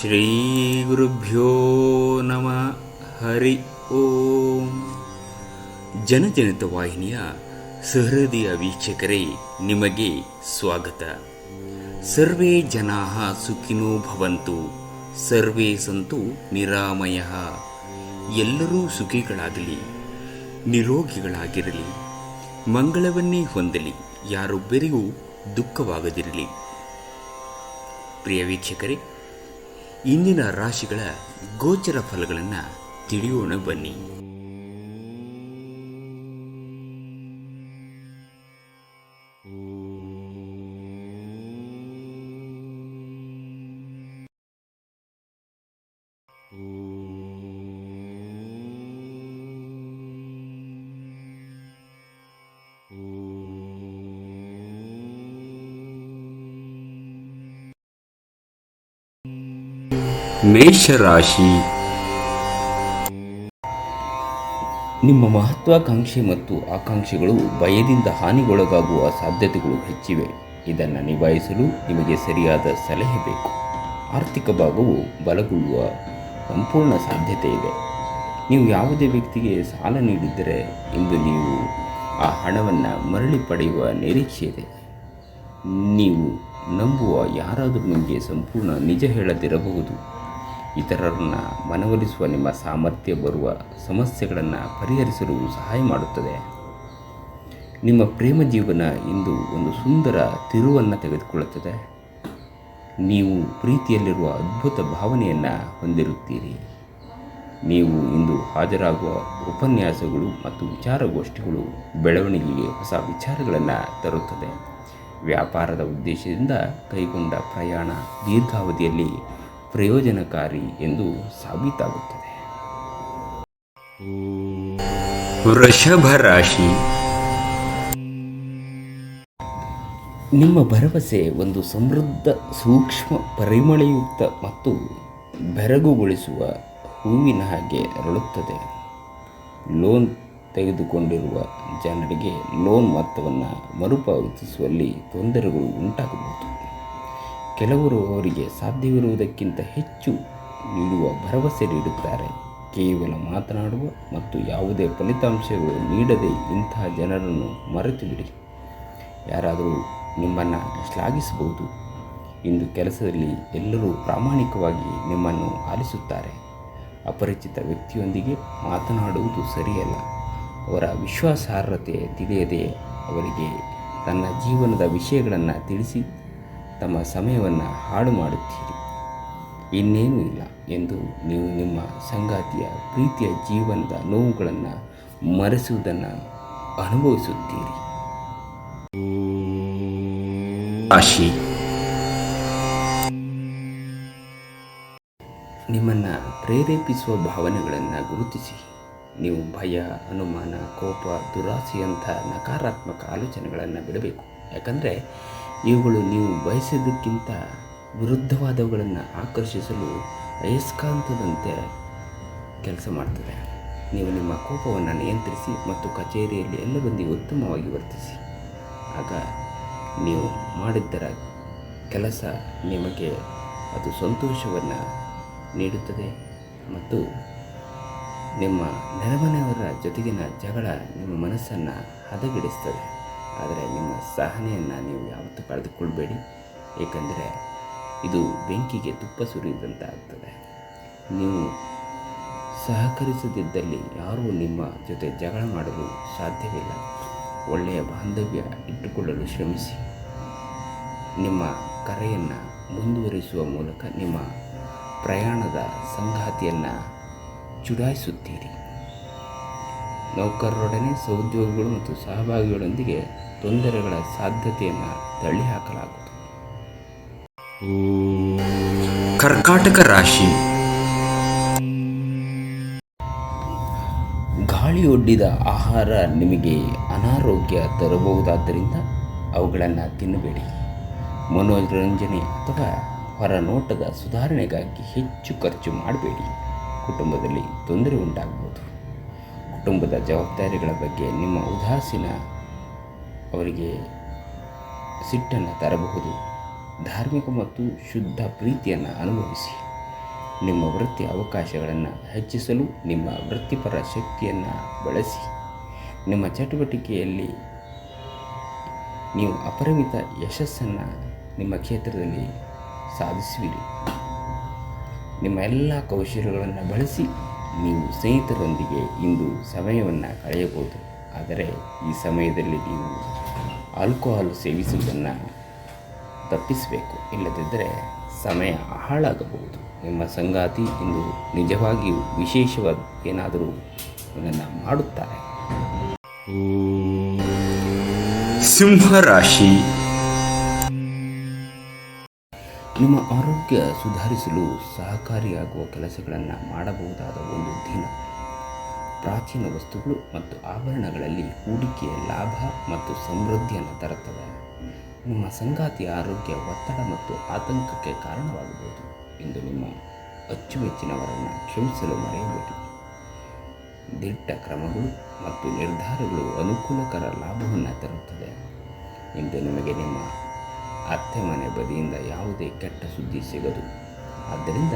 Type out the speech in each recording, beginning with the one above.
ಶ್ರೀ ಗುರುಭ್ಯೋ ನಮಃ. ಹರಿ ಓಂ. ಜನಜನಿತ ವಾಹಿನಿಯ ಸಹೃದಯ ವೀಕ್ಷಕರೇ, ನಿಮಗೆ ಸ್ವಾಗತ. ಸರ್ವೇ ಜನಾಃ ಸುಖಿನೋ ಭವಂತು, ಸರ್ವೇ ಸಂತು ನಿರಾಮಯಃ. ಎಲ್ಲರೂ ಸುಖಿಗಳಾಗಲಿ, ನಿರೋಗಿಗಳಾಗಿರಲಿ, ಮಂಗಳವನ್ನೇ ಹೊಂದಲಿ, ಯಾರೊಬ್ಬರಿಗೂ ದುಃಖವಾಗದಿರಲಿ. ಪ್ರಿಯ ವೀಕ್ಷಕರೇ, ಇಂದಿನ ರಾಶಿಗಳ ಗೋಚರ ಫಲಗಳನ್ನು ತಿಳಿಯೋಣ ಬನ್ನಿ. ಮೇಷರಾಶಿ. ನಿಮ್ಮ ಮಹತ್ವಾಕಾಂಕ್ಷೆ ಮತ್ತು ಆಕಾಂಕ್ಷೆಗಳು ಭಯದಿಂದ ಹಾನಿಗೊಳಗಾಗುವ ಸಾಧ್ಯತೆಗಳು ಹೆಚ್ಚಿವೆ. ಇದನ್ನು ನಿಭಾಯಿಸಲು ನಿಮಗೆ ಸರಿಯಾದ ಸಲಹೆ ಬೇಕು. ಆರ್ಥಿಕ ಭಾಗವು ಬಲಗೊಳ್ಳುವ ಸಂಪೂರ್ಣ ಸಾಧ್ಯತೆ ಇದೆ. ನೀವು ಯಾವುದೇ ವ್ಯಕ್ತಿಗೆ ಸಾಲ ನೀಡಿದ್ದರೆ ಇಂದು ನೀವು ಆ ಹಣವನ್ನು ಮರಳಿ ಪಡೆಯುವ ನಿರೀಕ್ಷೆ ಇದೆ. ನೀವು ನಂಬುವ ಯಾರಾದರೂ ನಿಮಗೆ ಸಂಪೂರ್ಣ ನಿಜ ಹೇಳದಿರಬಹುದು. ಇತರರನ್ನು ಮನವೊಲಿಸುವ ನಿಮ್ಮ ಸಾಮರ್ಥ್ಯ ಬರುವ ಸಮಸ್ಯೆಗಳನ್ನು ಪರಿಹರಿಸಲು ಸಹಾಯ ಮಾಡುತ್ತದೆ. ನಿಮ್ಮ ಪ್ರೇಮ ಜೀವನ ಇಂದು ಒಂದು ಸುಂದರ ತಿರುವನ್ನು ತೆಗೆದುಕೊಳ್ಳುತ್ತದೆ. ನೀವು ಪ್ರೀತಿಯಲ್ಲಿರುವ ಅದ್ಭುತ ಭಾವನೆಯನ್ನು ಹೊಂದಿರುತ್ತೀರಿ. ನೀವು ಇಂದು ಹಾಜರಾಗುವ ಉಪನ್ಯಾಸಗಳು ಮತ್ತು ವಿಚಾರಗೋಷ್ಠಿಗಳು ಬೆಳವಣಿಗೆಗೆ ಹೊಸ ವಿಚಾರಗಳನ್ನು ತರುತ್ತದೆ. ವ್ಯಾಪಾರದ ಉದ್ದೇಶದಿಂದ ಕೈಗೊಂಡ ಪ್ರಯಾಣ ದೀರ್ಘಾವಧಿಯಲ್ಲಿ ಪ್ರಯೋಜನಕಾರಿ ಎಂದು ಸಾಬೀತಾಗುತ್ತದೆ. ವೃಷಭ ರಾಶಿ. ನಿಮ್ಮ ಭರವಸೆ ಒಂದು ಸಮೃದ್ಧ, ಸೂಕ್ಷ್ಮ, ಪರಿಮಳಯುಕ್ತ ಮತ್ತು ಬೆರಗುಗೊಳಿಸುವ ಹೂವಿನ ಹಾಗೆ ಅರಳುತ್ತದೆ. ಲೋನ್ ತೆಗೆದುಕೊಂಡಿರುವ ಜನರಿಗೆ ಲೋನ್ ಮೊತ್ತವನ್ನು ಮರುಪಾವತಿಸುವಲ್ಲಿ ತೊಂದರೆಗಳು ಉಂಟಾಗಬಹುದು. ಕೆಲವರು ಅವರಿಗೆ ಸಾಧ್ಯವಿರುವುದಕ್ಕಿಂತ ಹೆಚ್ಚು ನೀಡುವ ಭರವಸೆ ನೀಡುತ್ತಾರೆ. ಕೇವಲ ಮಾತನಾಡುವ ಮತ್ತು ಯಾವುದೇ ಫಲಿತಾಂಶಗಳು ನೀಡದೆ ಇಂತಹ ಜನರನ್ನು ಮರೆತು ಬಿಡಿ. ಯಾರಾದರೂ ನಿಮ್ಮನ್ನು ಶ್ಲಾಘಿಸಬಹುದು. ಇಂದು ಕೆಲಸದಲ್ಲಿ ಎಲ್ಲರೂ ಪ್ರಾಮಾಣಿಕವಾಗಿ ನಿಮ್ಮನ್ನು ಆಲಿಸುತ್ತಾರೆ. ಅಪರಿಚಿತ ವ್ಯಕ್ತಿಯೊಂದಿಗೆ ಮಾತನಾಡುವುದು ಸರಿಯಲ್ಲ. ಅವರ ವಿಶ್ವಾಸಾರ್ಹತೆ ತಿಳಿಯದೆ ಅವರಿಗೆ ತನ್ನ ಜೀವನದ ವಿಷಯಗಳನ್ನು ತಿಳಿಸಿ ತಮ್ಮ ಸಮಯವನ್ನು ಹಾಳು ಮಾಡುತ್ತೀರಿ. ಇನ್ನೇನೂ ಇಲ್ಲ ಎಂದು ನೀವು ನಿಮ್ಮ ಸಂಗಾತಿಯ ಪ್ರೀತಿಯ ಜೀವನದ ನೋವುಗಳನ್ನು ಮರೆಸುವುದನ್ನು ಅನುಭವಿಸುತ್ತೀರಿ. ರಾಶಿ. ನಿಮ್ಮನ್ನು ಪ್ರೇರೇಪಿಸುವ ಭಾವನೆಗಳನ್ನು ಗುರುತಿಸಿ. ನೀವು ಭಯ, ಅನುಮಾನ, ಕೋಪ, ದುರಾಸೆಯಂಥ ನಕಾರಾತ್ಮಕ ಆಲೋಚನೆಗಳನ್ನು ಬಿಡಬೇಕು. ಯಾಕಂದರೆ ಇವುಗಳು ನೀವು ಬಯಸಿದ್ದಕ್ಕಿಂತ ವಿರುದ್ಧವಾದವುಗಳನ್ನು ಆಕರ್ಷಿಸಲು ಅಯಸ್ಕಾಂತದಂತೆ ಕೆಲಸ ಮಾಡ್ತದೆ. ನೀವು ನಿಮ್ಮ ಕೋಪವನ್ನು ನಿಯಂತ್ರಿಸಿ ಮತ್ತು ಕಚೇರಿಯಲ್ಲಿ ಎಲ್ಲರೊಂದಿಗೆ ಉತ್ತಮವಾಗಿ ವರ್ತಿಸಿ. ಆಗ ನೀವು ಮಾಡಿದ್ದರ ಕೆಲಸ ನಿಮಗೆ ಅದು ಸಂತೋಷವನ್ನು ನೀಡುತ್ತದೆ ಮತ್ತು ನಿಮ್ಮ ನೆರೆಮನೆಯವರ ಜೊತೆಗಿನ ಜಗಳ ನಿಮ್ಮ ಮನಸ್ಸನ್ನು ಹದಗೆಡಿಸ್ತದೆ. ಆದರೆ ನಿಮ್ಮ ಸಹನೆಯನ್ನು ನೀವು ಯಾವತ್ತೂ ಕಳೆದುಕೊಳ್ಬೇಡಿ. ಏಕೆಂದರೆ ಇದು ಬೆಂಕಿಗೆ ತುಪ್ಪ ಸುರಿದಂತಾಗ್ತದೆ. ನೀವು ಸಹಕರಿಸದಿದ್ದಲ್ಲಿ ಯಾರೂ ನಿಮ್ಮ ಜೊತೆ ಜಗಳ ಮಾಡಲು ಸಾಧ್ಯವಿಲ್ಲ. ಒಳ್ಳೆಯ ಬಾಂಧವ್ಯ ಇಟ್ಟುಕೊಳ್ಳಲು ಶ್ರಮಿಸಿ. ನಿಮ್ಮ ಕರೆಯನ್ನು ಮುಂದುವರಿಸುವ ಮೂಲಕ ನಿಮ್ಮ ಪ್ರಯಾಣದ ಸಂಗಾತಿಯನ್ನು ಚುಡಾಯಿಸುತ್ತೀರಿ. ನೌಕರರೊಡನೆ ಸಹೋದ್ಯೋಗಿಗಳು ಮತ್ತು ಸಹಭಾಗಿಗಳೊಂದಿಗೆ ತೊಂದರೆಗಳ ಸಾಧ್ಯತೆಯನ್ನು ತಳ್ಳಿಹಾಕಲಾಗುವುದು. ಕರ್ಕಾಟಕ ರಾಶಿ. ಗಾಳಿಯೊಡ್ಡಿದ ಆಹಾರ ನಿಮಗೆ ಅನಾರೋಗ್ಯ ತರಬಹುದಾದ್ದರಿಂದ ಅವುಗಳನ್ನು ತಿನ್ನಬೇಡಿ. ಮನೋರಂಜನೆ ಅಥವಾ ಹೊರನೋಟದ ಸುಧಾರಣೆಗಾಗಿ ಹೆಚ್ಚು ಖರ್ಚು ಮಾಡಬೇಡಿ. ಕುಟುಂಬದಲ್ಲಿ ತೊಂದರೆ ಉಂಟಾಗಬಹುದು. ಕುಟುಂಬದ ಜವಾಬ್ದಾರಿಗಳ ಬಗ್ಗೆ ನಿಮ್ಮ ಉದಾಸೀನ ಅವರಿಗೆ ಸಿಟ್ಟನ್ನು ತರಬಹುದು. ಧಾರ್ಮಿಕ ಮತ್ತು ಶುದ್ಧ ಪ್ರೀತಿಯನ್ನು ಅನುಭವಿಸಿ. ನಿಮ್ಮ ವೃತ್ತಿ ಅವಕಾಶಗಳನ್ನು ಹೆಚ್ಚಿಸಲು ನಿಮ್ಮ ವೃತ್ತಿಪರ ಶಕ್ತಿಯನ್ನು ಬಳಸಿ. ನಿಮ್ಮ ಚಟುವಟಿಕೆಯಲ್ಲಿ ನೀವು ಅಪರಿಮಿತ ಯಶಸ್ಸನ್ನು ನಿಮ್ಮ ಕ್ಷೇತ್ರದಲ್ಲಿ ಸಾಧಿಸುವಿರಿ. ನಿಮ್ಮ ಎಲ್ಲ ಕೌಶಲ್ಯಗಳನ್ನು ಬಳಸಿ ನೀವು ಸ್ನೇಹಿತರೊಂದಿಗೆ ಇಂದು ಸಮಯವನ್ನು ಕಳೆಯಬಹುದು. ಆದರೆ ಈ ಸಮಯದಲ್ಲಿ ನೀವು ಆಲ್ಕೋಹಾಲ್ ಸೇವಿಸುವುದನ್ನು ತಪ್ಪಿಸಬೇಕು, ಇಲ್ಲದಿದ್ದರೆ ಸಮಯ ಹಾಳಾಗಬಹುದು. ನಿಮ್ಮ ಸಂಗಾತಿ ಇಂದು ನಿಜವಾಗಿಯೂ ವಿಶೇಷವಾದ ಏನಾದರೂ ಅದನ್ನು ಮಾಡುತ್ತಾರೆ. ಸಿಂಹರಾಶಿ. ನಿಮ್ಮ ಆರೋಗ್ಯ ಸುಧಾರಿಸಲು ಸಹಕಾರಿಯಾಗುವ ಕೆಲಸಗಳನ್ನು ಮಾಡಬಹುದಾದ ಒಂದು ದಿನ. ಪ್ರಾಚೀನ ವಸ್ತುಗಳು ಮತ್ತು ಆಭರಣಗಳಲ್ಲಿ ಹೂಡಿಕೆಯ ಲಾಭ ಮತ್ತು ಸಮೃದ್ಧಿಯನ್ನು ತರುತ್ತದೆ. ನಿಮ್ಮ ಸಂಗಾತಿಯ ಆರೋಗ್ಯ ಒತ್ತಡ ಮತ್ತು ಆತಂಕಕ್ಕೆ ಕಾರಣವಾಗಬಹುದು. ಇಂದು ನಿಮ್ಮ ಅಚ್ಚುಮೆಚ್ಚಿನವರನ್ನು ಕ್ಷಮಿಸಲು ಮರೆಯಬೇಡಿ. ದಿಟ್ಟ ಕ್ರಮಗಳು ಮತ್ತು ನಿರ್ಧಾರಗಳು ಅನುಕೂಲಕರ ಲಾಭವನ್ನು ತರುತ್ತದೆ. ಇಂದು ನಿಮಗೆ ನಿಮ್ಮ ಅತ್ತೆ ಮನೆ ಬದಿಯಿಂದ ಯಾವುದೇ ಕೆಟ್ಟ ಸುದ್ದಿ ಸಿಗದು. ಆದ್ದರಿಂದ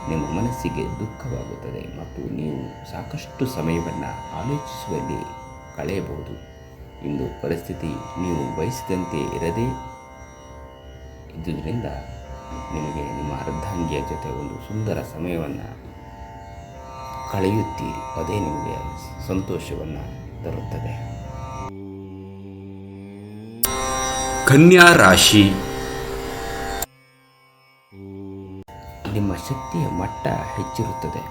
ನಿಮ್ಮ ಮನಸ್ಸಿಗೆ ದುಃಖವಾಗುತ್ತದೆ ಮತ್ತು ನೀವು ಸಾಕಷ್ಟು ಸಮಯವನ್ನು ಆಲೋಚಿಸುವಲ್ಲಿ ಕಳೆಯಬಹುದು. ಇಂದು ಪರಿಸ್ಥಿತಿ ನೀವು ಬಯಸಿದಂತೆ ಇರದೇ ಇದ್ದುದರಿಂದ ನಿಮಗೆ ನಿಮ್ಮ ಅರ್ಧಾಂಗಿಯ ಜೊತೆ ಒಂದು ಸುಂದರ ಸಮಯವನ್ನು ಕಳೆಯುತ್ತೀರಿ. ಅದೇ ನಿಮಗೆ ಸಂತೋಷವನ್ನು ತರುತ್ತದೆ. ಕನ್ಯಾ ರಾಶಿ. ನಿಮ್ಮ ಶಕ್ತಿಯ ಮಟ್ಟ ಹೆಚ್ಚಿರುತ್ತದೆ.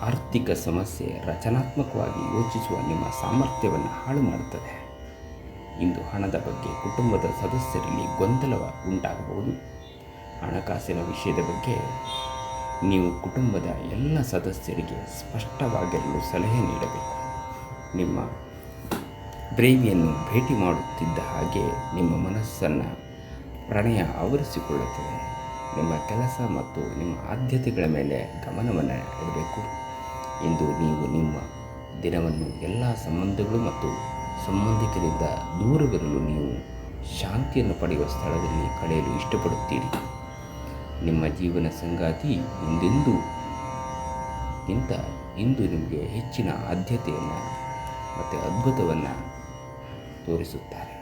ಆರ್ಥಿಕ ಸಮಸ್ಯೆ ರಚನಾತ್ಮಕವಾಗಿ ಯೋಚಿಸುವ ನಿಮ್ಮ ಸಾಮರ್ಥ್ಯವನ್ನು ಹಾಳು ಮಾಡುತ್ತದೆ. ಇಂದು ಹಣದ ಬಗ್ಗೆ ಕುಟುಂಬದ ಸದಸ್ಯರಲ್ಲಿ ಗೊಂದಲ ಉಂಟಾಗಬಹುದು. ಹಣಕಾಸಿನ ವಿಷಯದ ಬಗ್ಗೆ ನೀವು ಕುಟುಂಬದ ಎಲ್ಲ ಸದಸ್ಯರಿಗೆ ಸ್ಪಷ್ಟವಾಗಿರಲು ಸಲಹೆ ನೀಡಬೇಕು. ನಿಮ್ಮ ಪ್ರೇಮಿಯನ್ನು ಭೇಟಿ ಮಾಡುತ್ತಿದ್ದ ಹಾಗೆ ನಿಮ್ಮ ಮನಸ್ಸನ್ನು ಪ್ರಣಯ ಆವರಿಸಿಕೊಳ್ಳುತ್ತದೆ. ನಿಮ್ಮ ಕೆಲಸ ಮತ್ತು ನಿಮ್ಮ ಆದ್ಯತೆಗಳ ಮೇಲೆ ಗಮನವನ್ನು ಇಡಬೇಕು. ಇಂದು ನೀವು ನಿಮ್ಮ ದಿನವನ್ನು ಎಲ್ಲ ಸಂಬಂಧಗಳು ಮತ್ತು ಸಂಬಂಧಿಕರಿಂದ ದೂರವಿರಲು ನೀವು ಶಾಂತಿಯನ್ನು ಪಡೆಯುವ ಸ್ಥಳದಲ್ಲಿ ಕಳೆಯಲು ಇಷ್ಟಪಡುತ್ತೀರಿ. ನಿಮ್ಮ ಜೀವನ ಸಂಗಾತಿ ಇಂದು ನಿಮಗೆ ಹೆಚ್ಚಿನ ಆದ್ಯತೆಯನ್ನು ಮತ್ತು ಅದ್ಭುತವನ್ನು ತೋರಿಸುತ್ತಾರೆ.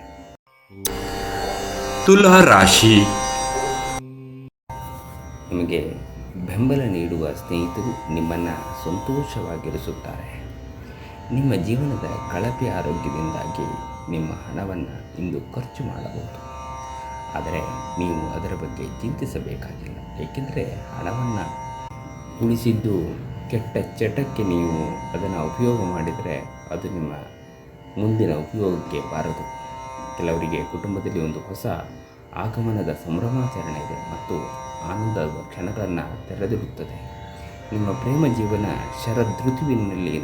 ತುಲಾ ರಾಶಿ. ನಿಮಗೆ ಬೆಂಬಲ ನೀಡುವ ಸ್ನೇಹಿತರು ನಿಮ್ಮನ್ನು ಸಂತೋಷವಾಗಿರಿಸುತ್ತಾರೆ. ನಿಮ್ಮ ಜೀವನದ ಕಳಪೆ ಆರೋಗ್ಯದಿಂದಾಗಿ ನಿಮ್ಮ ಹಣವನ್ನು ಇಂದು ಖರ್ಚು ಮಾಡಬಹುದು. ಆದರೆ ನೀವು ಅದರ ಬಗ್ಗೆ ಚಿಂತಿಸಬೇಕಾಗಿಲ್ಲ, ಏಕೆಂದರೆ ಹಣವನ್ನು ಉಳಿಸಿದ್ದು ಕೆಟ್ಟ ಚಟಕ್ಕೆ ನೀವು ಅದನ್ನು ಉಪಯೋಗ ಮಾಡಿದರೆ ಅದು ನಿಮ್ಮ ಮುಂದಿನ ಉಪಯೋಗಕ್ಕೆ ಬಾರದು. ಕೆಲವರಿಗೆ ಕುಟುಂಬದಲ್ಲಿ ಒಂದು ಹೊಸ ಆಗಮನದ ಸಂಭ್ರಮಾಚರಣೆ ಇದೆ ಮತ್ತು ಆನಂದದ ಕ್ಷಣಗಳನ್ನು ತೆರೆದಿಡುತ್ತದೆ. ನಿಮ್ಮ ಪ್ರೇಮ ಜೀವನ ಶರದೃತುವಿನಲ್ಲಿ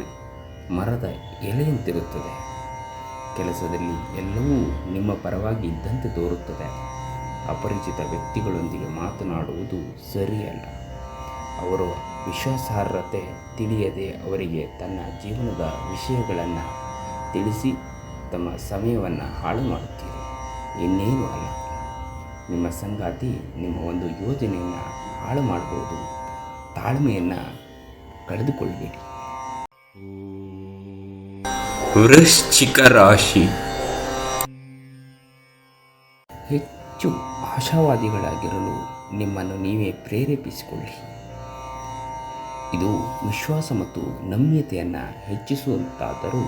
ಮರದ ಎಲೆಯಂತಿರುತ್ತದೆ. ಕೆಲಸದಲ್ಲಿ ಎಲ್ಲವೂ ನಿಮ್ಮ ಪರವಾಗಿ ಇದ್ದಂತೆ ತೋರುತ್ತದೆ. ಅಪರಿಚಿತ ವ್ಯಕ್ತಿಗಳೊಂದಿಗೆ ಮಾತನಾಡುವುದು ಸರಿಯಲ್ಲ. ಅವರ ವಿಶ್ವಾಸಾರ್ಹತೆ ತಿಳಿಯದೆ ಅವರಿಗೆ ತನ್ನ ಜೀವನದ ವಿಷಯಗಳನ್ನು ತಿಳಿಸಿ ತಮ್ಮ ಸಮಯವನ್ನು ಹಾಳು ಮಾಡುತ್ತೀರಿ, ಇನ್ನೇನು ಅಲ್ಲ. ನಿಮ್ಮ ಸಂಗಾತಿ ನಿಮ್ಮ ಒಂದು ಯೋಜನೆಯನ್ನು ಹಾಳು ಮಾಡಬಹುದು. ತಾಳ್ಮೆಯನ್ನು ಕಳೆದುಕೊಳ್ಳಬೇಡಿ. ವೃಶ್ಚಿಕ ರಾಶಿ. ಹೆಚ್ಚು ಆಶಾವಾದಿಗಳಾಗಿರಲು ನಿಮ್ಮನ್ನು ನೀವೇ ಪ್ರೇರೇಪಿಸಿಕೊಳ್ಳಿ. ಇದು ವಿಶ್ವಾಸ ಮತ್ತು ನಮ್ಯತೆಯನ್ನು ಹೆಚ್ಚಿಸುವಂತಾದರೂ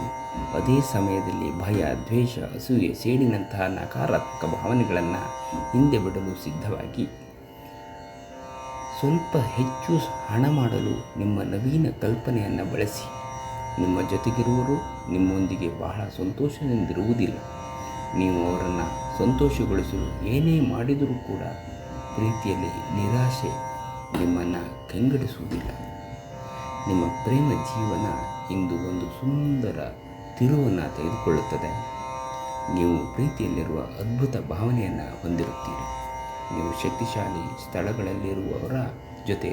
ಅದೇ ಸಮಯದಲ್ಲಿ ಭಯ, ದ್ವೇಷ, ಅಸೂಯೆ, ಸೇಡಿನಂತಹ ನಕಾರಾತ್ಮಕ ಭಾವನೆಗಳನ್ನು ಹಿಂದೆ ಬಿಡಲು ಸಿದ್ಧವಾಗಿ ಸ್ವಲ್ಪ ಹೆಚ್ಚು ಹಣ ಮಾಡಲು ನಿಮ್ಮ ನವೀನ ಕಲ್ಪನೆಯನ್ನು ಬಳಸಿ. ನಿಮ್ಮ ಜೊತೆಗಿರುವವರು ನಿಮ್ಮೊಂದಿಗೆ ಬಹಳ ಸಂತೋಷದಿಂದಿರುವುದಿಲ್ಲ. ನೀವು ಅವರನ್ನು ಸಂತೋಷಗೊಳಿಸಲು ಏನೇ ಮಾಡಿದರೂ ಕೂಡ ಪ್ರೀತಿಯಲ್ಲಿ ನಿರಾಶೆ ನಿಮ್ಮನ್ನು ಕಂಗೆಡಿಸುವುದಿಲ್ಲ. ನಿಮ್ಮ ಪ್ರೇಮ ಜೀವನ ಇಂದು ಒಂದು ಸುಂದರ ತಿರುವನ್ನು ತೆಗೆದುಕೊಳ್ಳುತ್ತದೆ. ನೀವು ಪ್ರೀತಿಯಲ್ಲಿರುವ ಅದ್ಭುತ ಭಾವನೆಯನ್ನು ಹೊಂದಿರುತ್ತೀರಿ. ನೀವು ಶಕ್ತಿಶಾಲಿ ಸ್ಥಳಗಳಲ್ಲಿರುವವರ ಜೊತೆ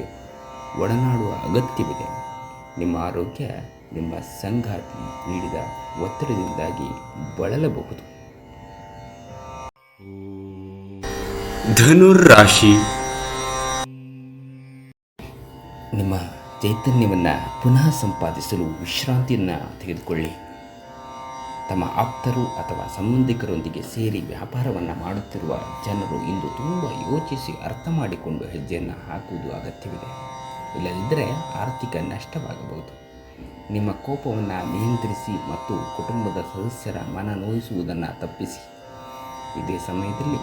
ಒಡನಾಡುವ ಅಗತ್ಯವಿದೆ. ನಿಮ್ಮ ಆರೋಗ್ಯ ನಿಮ್ಮ ಸಂಗಾತಿ ನೀಡಿದ ಒತ್ತಡದಿಂದಾಗಿ ಬಳಲಬಹುದು. ಧನುರಾಶಿ. ನಿಮ್ಮ ಚೈತನ್ಯವನ್ನು ಪುನಃ ಸಂಪಾದಿಸಲು ವಿಶ್ರಾಂತಿಯನ್ನು ತೆಗೆದುಕೊಳ್ಳಿ. ತಮ್ಮ ಆಪ್ತರು ಅಥವಾ ಸಂಬಂಧಿಕರೊಂದಿಗೆ ಸೇರಿ ವ್ಯಾಪಾರವನ್ನು ಮಾಡುತ್ತಿರುವ ಜನರು ಇಂದು ತುಂಬ ಯೋಚಿಸಿ ಅರ್ಥ ಮಾಡಿಕೊಂಡು ಹೆಜ್ಜೆಯನ್ನು ಹಾಕುವುದು ಅಗತ್ಯವಿದೆ. ಇಲ್ಲದಿದ್ದರೆ ಆರ್ಥಿಕ ನಷ್ಟವಾಗಬಹುದು. ನಿಮ್ಮ ಕೋಪವನ್ನು ನಿಯಂತ್ರಿಸಿ ಮತ್ತು ಕುಟುಂಬದ ಸದಸ್ಯರ ಮನ ನೋಯಿಸುವುದನ್ನು ತಪ್ಪಿಸಿ. ಇದೇ ಸಮಯದಲ್ಲಿ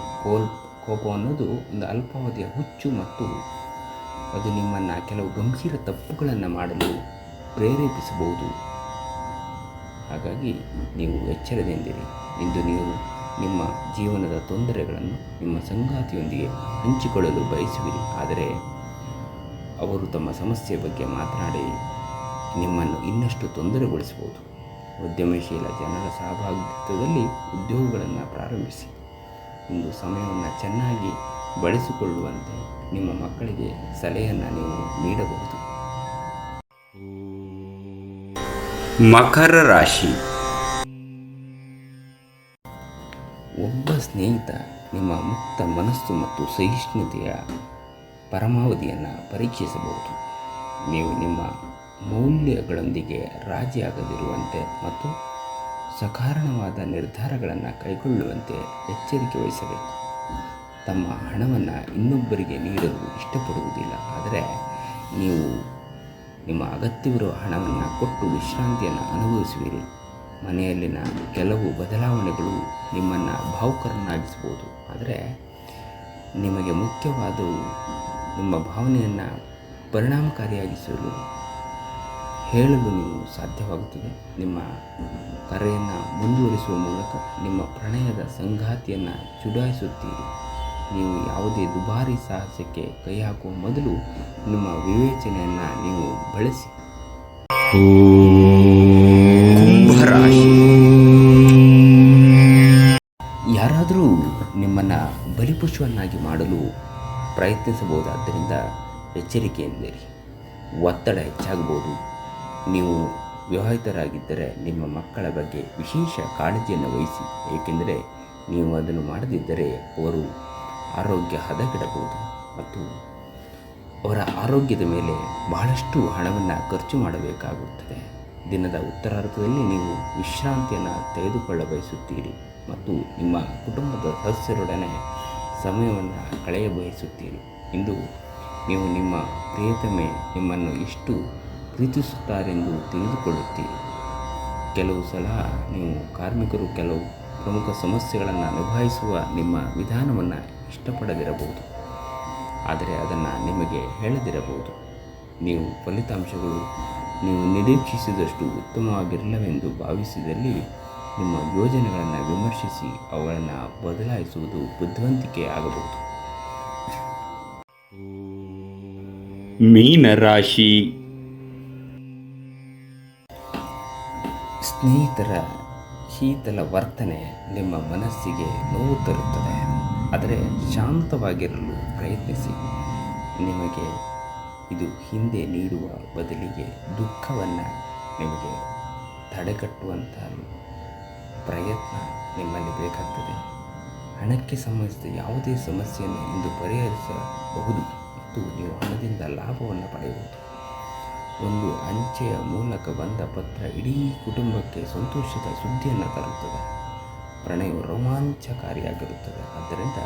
ಕೋಪ ಅನ್ನೋದು ಒಂದು ಅಲ್ಪಾವಧಿಯ ಹುಚ್ಚು ಮತ್ತು ಅದು ನಿಮ್ಮನ್ನು ಕೆಲವು ಗಂಭೀರ ತಪ್ಪುಗಳನ್ನು ಮಾಡಲು ಪ್ರೇರೇಪಿಸಬಹುದು. ಹಾಗಾಗಿ ನೀವು ಎಚ್ಚರದಿಂದಿರಿ. ಇಂದು ನೀವು ನಿಮ್ಮ ಜೀವನದ ತೊಂದರೆಗಳನ್ನು ನಿಮ್ಮ ಸಂಗಾತಿಯೊಂದಿಗೆ ಹಂಚಿಕೊಳ್ಳಲು ಬಯಸುವಿರಿ, ಆದರೆ ಅವರು ತಮ್ಮ ಸಮಸ್ಯೆಯ ಬಗ್ಗೆ ಮಾತನಾಡಿ ನಿಮ್ಮನ್ನು ಇನ್ನಷ್ಟು ತೊಂದರೆಗೊಳಿಸಬಹುದು. ಉದ್ಯಮಶೀಲ ಜನರ ಸಹಭಾಗಿತ್ವದಲ್ಲಿ ಉದ್ಯೋಗಗಳನ್ನು ಪ್ರಾರಂಭಿಸಿ. ಇಂದು ಸಮಯವನ್ನು ಚೆನ್ನಾಗಿ ಬಳಸಿಕೊಳ್ಳುವಂತೆ ನಿಮ್ಮ ಮಕ್ಕಳಿಗೆ ಸಲಹೆಯನ್ನು ನೀವು ನೀಡಬಹುದು. ಮಕರ ರಾಶಿ. ಒಬ್ಬ ಸ್ನೇಹಿತ ನಿಮ್ಮ ಮುಕ್ತ ಮನಸ್ಸು ಮತ್ತು ಸಹಿಷ್ಣುತೆಯ ಪರಮಾವಧಿಯನ್ನು ಪರೀಕ್ಷಿಸಬಹುದು. ನೀವು ನಿಮ್ಮ ಮೌಲ್ಯಗಳೊಂದಿಗೆ ರಾಜಿಯಾಗದಿರುವಂತೆ ಮತ್ತು ಸಕಾರಣವಾದ ನಿರ್ಧಾರಗಳನ್ನು ಕೈಗೊಳ್ಳುವಂತೆ ಎಚ್ಚರಿಕೆ ವಹಿಸಬೇಕು. ತಮ್ಮ ಹಣವನ್ನು ಇನ್ನೊಬ್ಬರಿಗೆ ನೀಡಲು ಇಷ್ಟಪಡುವುದಿಲ್ಲ, ಆದರೆ ನೀವು ನಿಮ್ಮ ಅಗತ್ಯವಿರುವ ಹಣವನ್ನು ಕೊಟ್ಟು ವಿಶ್ರಾಂತಿಯನ್ನು ಅನುಭವಿಸುವಿರಿ. ಮನೆಯಲ್ಲಿನ ಕೆಲವು ಬದಲಾವಣೆಗಳು ನಿಮ್ಮನ್ನು ಭಾವುಕರನ್ನಾಗಿಸಬಹುದು, ಆದರೆ ನಿಮಗೆ ಮುಖ್ಯವಾದವು ನಿಮ್ಮ ಭಾವನೆಯನ್ನು ಪರಿಣಾಮಕಾರಿಯಾಗಿಸಲು ಹೇಳಲು ನೀವು ಸಾಧ್ಯವಾಗುತ್ತದೆ. ನಿಮ್ಮ ಕರೆಯನ್ನು ಮುಂದುವರಿಸುವ ಮೂಲಕ ನಿಮ್ಮ ಪ್ರಣಯದ ಸಂಗಾತಿಯನ್ನು ಚುಡಾಯಿಸುತ್ತೀರಿ. ನೀವು ಯಾವುದೇ ದುಬಾರಿ ಸಾಹಸಕ್ಕೆ ಕೈ ಹಾಕುವ ಮೊದಲು ನಿಮ್ಮ ವಿವೇಚನೆಯನ್ನು ನೀವು ಬಳಸಿ. ಕುಂಭರಾಶಿ. ಯಾರಾದರೂ ನಿಮ್ಮನ್ನು ಬಲಿಪಶುವನ್ನಾಗಿ ಮಾಡಲು ಪ್ರಯತ್ನಿಸಬಹುದಾದ್ದರಿಂದ ಎಚ್ಚರಿಕೆಯಿಂದಿರಿ. ಒತ್ತಡ ಹೆಚ್ಚಾಗಬಹುದು. ನೀವು ವಿವಾಹಿತರಾಗಿದ್ದರೆ ನಿಮ್ಮ ಮಕ್ಕಳ ಬಗ್ಗೆ ವಿಶೇಷ ಕಾಳಜಿಯನ್ನು ವಹಿಸಿ, ಏಕೆಂದರೆ ನೀವು ಅದನ್ನು ಮಾಡದಿದ್ದರೆ ಅವರು ಆರೋಗ್ಯ ಹದಗೆಡಬಹುದು ಮತ್ತು ಅವರ ಆರೋಗ್ಯದ ಮೇಲೆ ಬಹಳಷ್ಟು ಹಣವನ್ನು ಖರ್ಚು ಮಾಡಬೇಕಾಗುತ್ತದೆ. ದಿನದ ಉತ್ತರಾರ್ಧದಲ್ಲಿ ನೀವು ವಿಶ್ರಾಂತಿಯನ್ನು ತೆಗೆದುಕೊಳ್ಳ ಬಯಸುತ್ತೀರಿ ಮತ್ತು ನಿಮ್ಮ ಕುಟುಂಬದ ಸದಸ್ಯರೊಡನೆ ಸಮಯವನ್ನು ಕಳೆಯ ಬಯಸುತ್ತೀರಿ. ಇಂದು ನೀವು ನಿಮ್ಮ ಪ್ರಿಯತಮೆ ನಿಮ್ಮನ್ನು ಎಷ್ಟು ಪ್ರೀತಿಸುತ್ತಾರೆಂದು ತಿಳಿದುಕೊಳ್ಳುತ್ತೀರಿ. ಕೆಲವು ಸಲ ನೀವು ಕಾರ್ಮಿಕರು ಕೆಲವು ಪ್ರಮುಖ ಸಮಸ್ಯೆಗಳನ್ನು ನಿಭಾಯಿಸುವ ನಿಮ್ಮ ವಿಧಾನವನ್ನು ಇಷ್ಟಪಡದಿರಬಹುದು, ಆದರೆ ಅದನ್ನು ನಿಮಗೆ ಹೇಳದಿರಬಹುದು. ನೀವು ಫಲಿತಾಂಶಗಳು ನೀವು ನಿರೀಕ್ಷಿಸಿದಷ್ಟು ಉತ್ತಮವಾಗಿರಲಿಲ್ಲವೆಂದು ಭಾವಿಸಿದಲ್ಲಿ ನಿಮ್ಮ ಯೋಜನೆಗಳನ್ನು ವಿಮರ್ಶಿಸಿ ಅವುಗಳನ್ನು ಬದಲಾಯಿಸುವುದು ಬುದ್ಧಿವಂತಿಕೆ ಆಗಬಹುದು. ಮೀನರಾಶಿ. ಸ್ನೇಹಿತರ ಶೀತಲ ವರ್ತನೆ ನಿಮ್ಮ ಮನಸ್ಸಿಗೆ ನೋವು ತರುತ್ತದೆ, ಆದರೆ ಶಾಂತವಾಗಿರಲು ಪ್ರಯತ್ನಿಸಿ. ನಿಮಗೆ ಇದು ಹಿಂದೆ ನೀಡುವ ಬದಲಿಗೆ ದುಃಖವನ್ನು ನಿಮಗೆ ತಡೆಗಟ್ಟುವಂಥ ಪ್ರಯತ್ನ ನಿಮ್ಮಲ್ಲಿ ಬೇಕಾಗ್ತದೆ. ಹಣಕ್ಕೆ ಸಂಬಂಧಿಸಿದ ಯಾವುದೇ ಸಮಸ್ಯೆಯನ್ನು ಇಂದು ಪರಿಹರಿಸಬಹುದು ಮತ್ತು ನೀವು ಹಣದಿಂದ ಲಾಭವನ್ನು ಪಡೆಯಬಹುದು. ಒಂದು ಅಂಚೆಯ ಮೂಲಕ ಬಂದ ಪತ್ರ ಇಡೀ ಕುಟುಂಬಕ್ಕೆ ಸಂತೋಷದ ಸುದ್ದಿಯನ್ನು ತರುತ್ತದೆ. ಪ್ರಣಯವು ರೋಮಾಂಚಕಾರಿಯಾಗಿರುತ್ತದೆ. ಆದ್ದರಿಂದ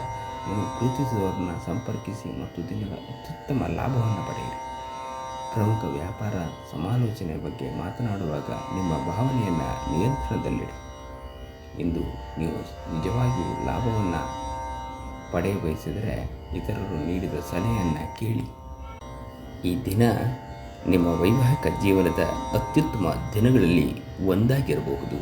ನೀವು ಪ್ರೀತಿಸುವವರನ್ನು ಸಂಪರ್ಕಿಸಿ ಮತ್ತು ದಿನದ ಅತ್ಯುತ್ತಮ ಲಾಭವನ್ನು ಪಡೆಯಿರಿ. ಪ್ರಮುಖ ವ್ಯಾಪಾರ ಸಮಾಲೋಚನೆ ಬಗ್ಗೆ ಮಾತನಾಡುವಾಗ ನಿಮ್ಮ ಭಾವನೆಯನ್ನು ನಿಯಂತ್ರಣದಲ್ಲಿಡಿ. ಇಂದು ನೀವು ನಿಜವಾಗಿಯೂ ಲಾಭವನ್ನು ಪಡೆಯ ಬಯಸಿದರೆ ಇತರರು ನೀಡಿದ ಸಲಹೆಯನ್ನು ಕೇಳಿ. ಈ ದಿನ ನಿಮ್ಮ ವೈವಾಹಿಕ ಜೀವನದ ಅತ್ಯುತ್ತಮ ದಿನಗಳಲ್ಲಿ ಒಂದಾಗಿರಬಹುದು.